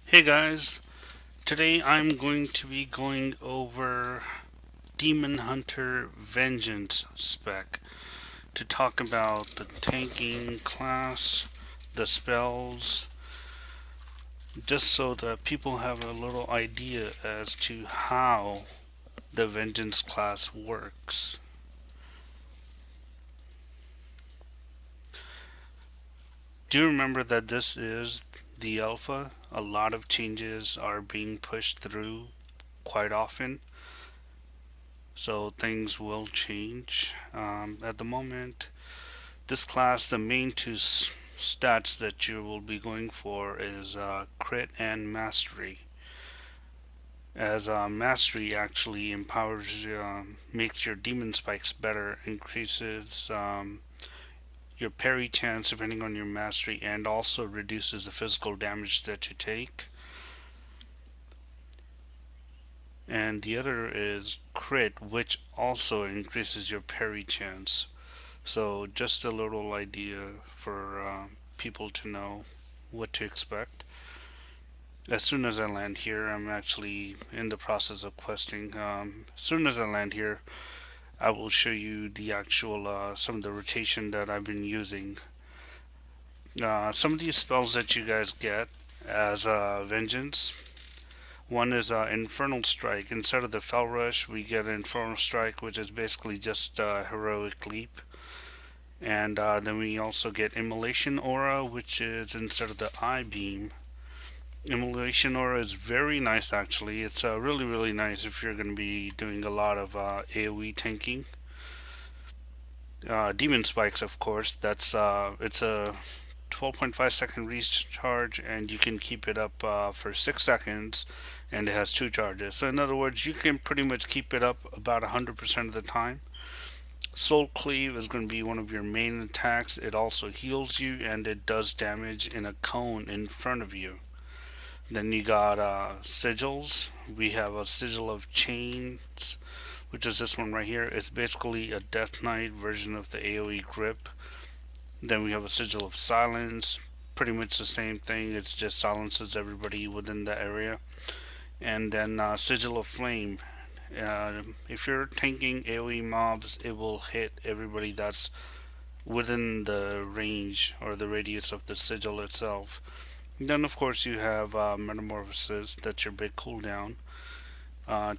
Hey guys, today I'm going to be going over Demon Hunter Vengeance spec to talk about the tanking class, the spells, just so that people have a little idea as to how the Vengeance class works. Do you remember that this is the alpha? A lot of changes are being pushed through quite often, so things will change. At the moment, this class, the main two stats that you will be going for is crit and mastery. As mastery actually empowers, makes your demon spikes better, increases your parry chance depending on your mastery, and also reduces the physical damage that you take. And the other is crit, which also increases your parry chance. So, just a little idea for people to know what to expect. As soon as I land here, I'm actually in the process of questing. As soon as I land here, I will show you the actual some of the rotation that I've been using. Some of these spells that you guys get as vengeance. One is Infernal Strike. Instead of the Fell Rush, we get Infernal Strike, which is basically just heroic leap. And then we also get Immolation Aura, which is instead of the Eye Beam. Immolation Aura is very nice actually. It's really, really nice if you're going to be doing a lot of AoE tanking. Demon Spikes, of course, it's a 12.5-second recharge, and you can keep it up for 6 seconds, and it has two charges. So, in other words, you can pretty much keep it up about 100% of the time. Soul Cleave is going to be one of your main attacks. It also heals you, and it does damage in a cone in front of you. Then you got sigils. We have a sigil of chains, which is this one right here. It's basically a Death Knight version of the AoE grip. Then we have a sigil of silence. Pretty much the same thing. It's just silences everybody within the area. And then sigil of flame. If you're tanking AoE mobs, it will hit everybody that's within the range or the radius of the sigil itself. Then, of course, you have Metamorphosis. That's your big cooldown.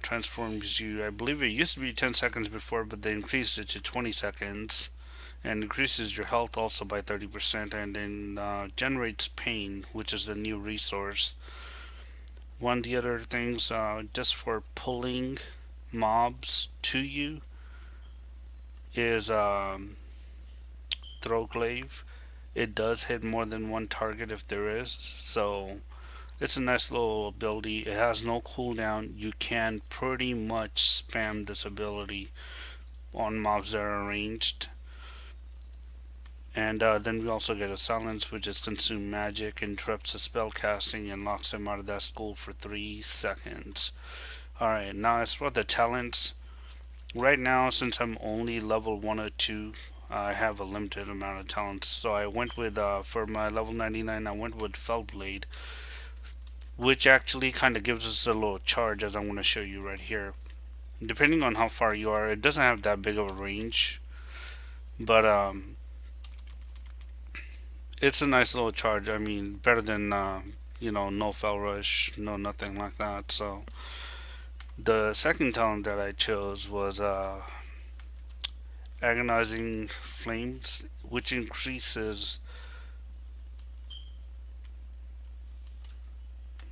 Transforms you. I believe it used to be 10 seconds before, but they increased it to 20 seconds. And increases your health also by 30%. And then generates pain, which is the new resource. One of the other things, just for pulling mobs to you, is Throw Glaive. It does hit more than one target if there is. So it's a nice little ability. It has no cooldown. You can pretty much spam this ability on mobs that are ranged. And then we also get a silence, which is consume magic, interrupts the spell casting, and locks them out of that school for 3 seconds. Alright, now as for the talents, right now since I'm only level 102, I have a limited amount of talents. So I went with, for my level 99, I went with Fellblade, which actually kind of gives us a little charge, as I'm going to show you right here. Depending on how far you are, it doesn't have that big of a range, but it's a nice little charge. I mean, better than no Fell Rush, no nothing like that. So the second talent that I chose was Agonizing Flames, which increases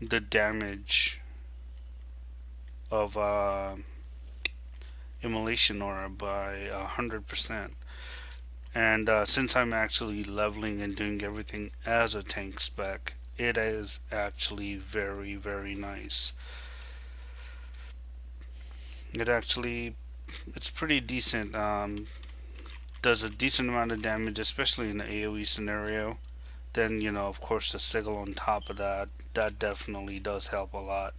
the damage of Immolation Aura by 100%. And since I'm actually leveling and doing everything as a tank spec, it is actually very, very nice. It actually, it's pretty decent. Does a decent amount of damage, especially in the AoE scenario. Then, of course, the sigil on top of that, that definitely does help a lot.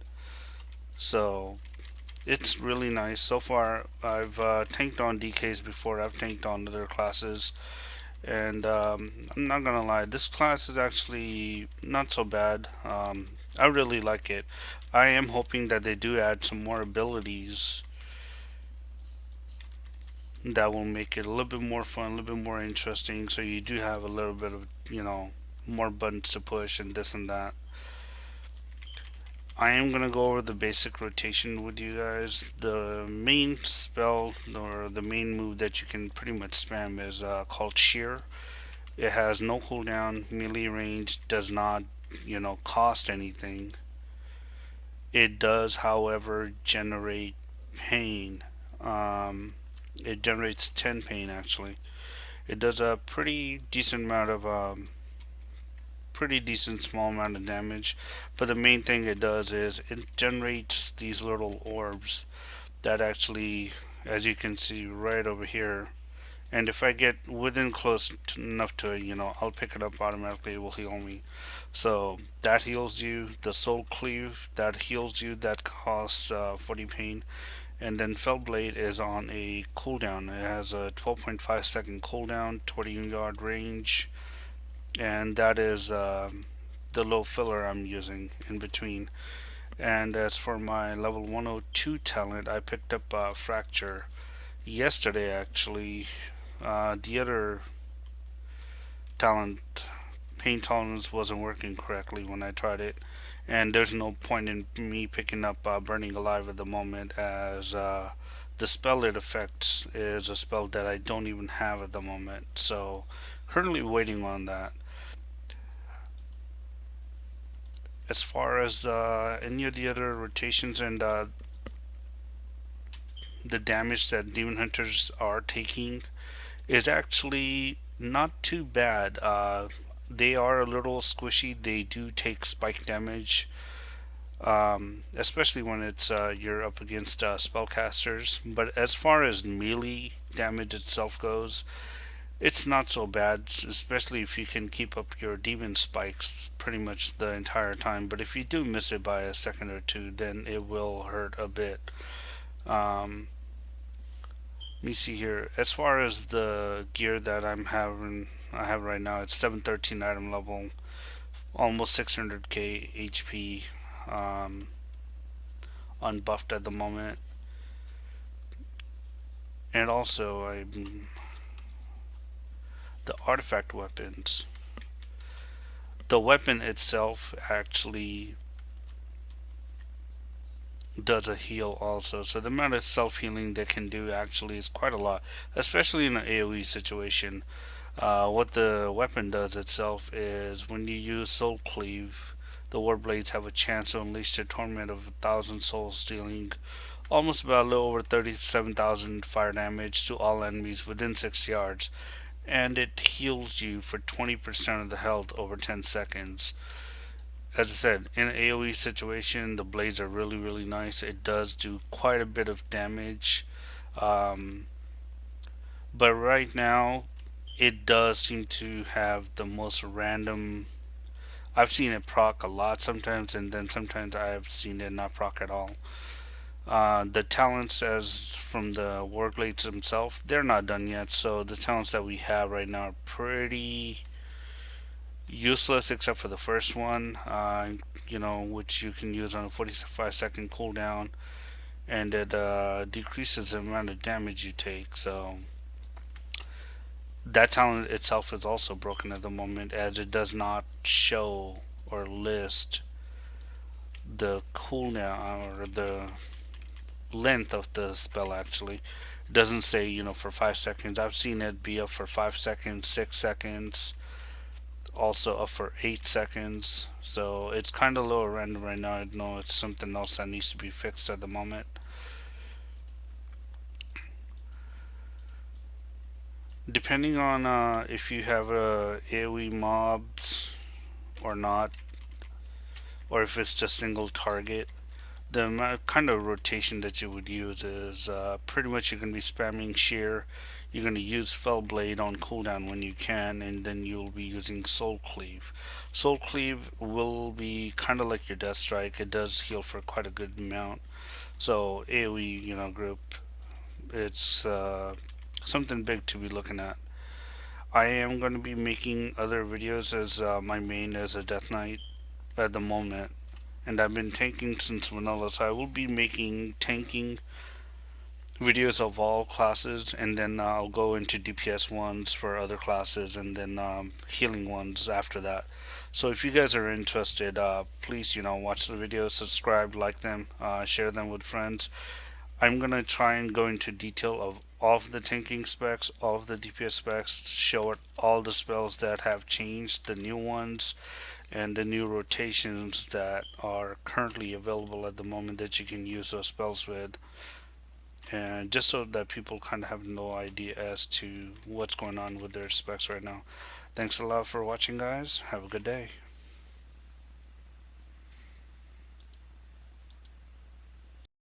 So, it's really nice. So far, I've tanked on DKs before, I've tanked on other classes, And I'm not gonna lie, this class is actually not so bad. I really like it. I am hoping that they do add some more abilities that will make it a little bit more fun, a little bit more interesting. So you do have a little bit of, more buttons to push and this and that. I am gonna go over the basic rotation with you guys. The main spell or the main move that you can pretty much spam is called Shear. It has no cooldown, melee range, does not, cost anything. It does, however, generate pain. Um, it generates 10 pain actually. It does a pretty decent small amount of damage. But the main thing it does is it generates these little orbs that actually, as you can see right over here, and if I get within close enough to it, I'll pick it up automatically. It will heal me. So that heals you. The Soul Cleave that heals you. That costs 40 pain. And then Fell Blade is on a cooldown. It has a 12.5-second cooldown, 20-yard range, and that is the low filler I'm using in between. And as for my level 102 talent, I picked up Fracture yesterday actually. The other talent, pain tolerance, wasn't working correctly when I tried it, and there's no point in me picking up Burning Alive at the moment, as the spell it affects is a spell that I don't even have at the moment. So currently waiting on that. As far as any of the other rotations and the damage that demon hunters are taking is actually not too bad. They are a little squishy. They do take spike damage, especially when it's you're up against spellcasters. But as far as melee damage itself goes, it's not so bad, especially if you can keep up your demon spikes pretty much the entire time. But if you do miss it by a second or two, then it will hurt a bit. Um, Let me see here. As far as the gear that I have right now, it's 713 item level, almost 600k HP, um, unbuffed at the moment. And also, the artifact weapons. The weapon itself actually does a heal also. So the amount of self healing they can do actually is quite a lot, especially in an AoE situation. What the weapon does itself is when you use Soul Cleave, the Warblades have a chance to unleash their torment of 1,000 souls, dealing almost about a little over 37,000 fire damage to all enemies within 6 yards, and it heals you for 20% of the health over 10 seconds. As I said, in an AoE situation, the blades are really, really nice. It does do quite a bit of damage. Um, but right now, it does seem to have the most random. I've seen it proc a lot sometimes, and then sometimes I've seen it not proc at all. The talents, as from the Warglades themselves, they're not done yet. So the talents that we have right now are pretty useless, except for the first one, which you can use on a 45-second cooldown, and it decreases the amount of damage you take. So that talent itself is also broken at the moment, as it does not show or list the cooldown or the length of the spell. Actually, it doesn't say for 5 seconds. I've seen it be up for 5 seconds, 6 seconds, also up for 8 seconds. So it's kind of low random right now. I know it's something else that needs to be fixed at the moment. Depending on if you have AoE mobs or not, or if it's just single target, the kind of rotation that you would use is pretty much you're going to be spamming shear. You're going to use Fell Blade on cooldown when you can, and then you'll be using Soul Cleave. Soul Cleave will be kind of like your Death Strike. It does heal for quite a good amount. So AoE, group, it's something big to be looking at. I am going to be making other videos as my main as a Death Knight at the moment. And I've been tanking since vanilla, so I will be making tanking videos of all classes, and then I'll go into DPS ones for other classes, and then healing ones after that. So if you guys are interested, please watch the videos, subscribe, like them, share them with friends. I'm gonna try and go into detail of all of the tanking specs, all of the DPS specs, show it all the spells that have changed, the new ones, and the new rotations that are currently available at the moment that you can use those spells with, and just so that people kind of have no idea as to what's going on with their specs right now. Thanks a lot for watching, guys. Have a good day.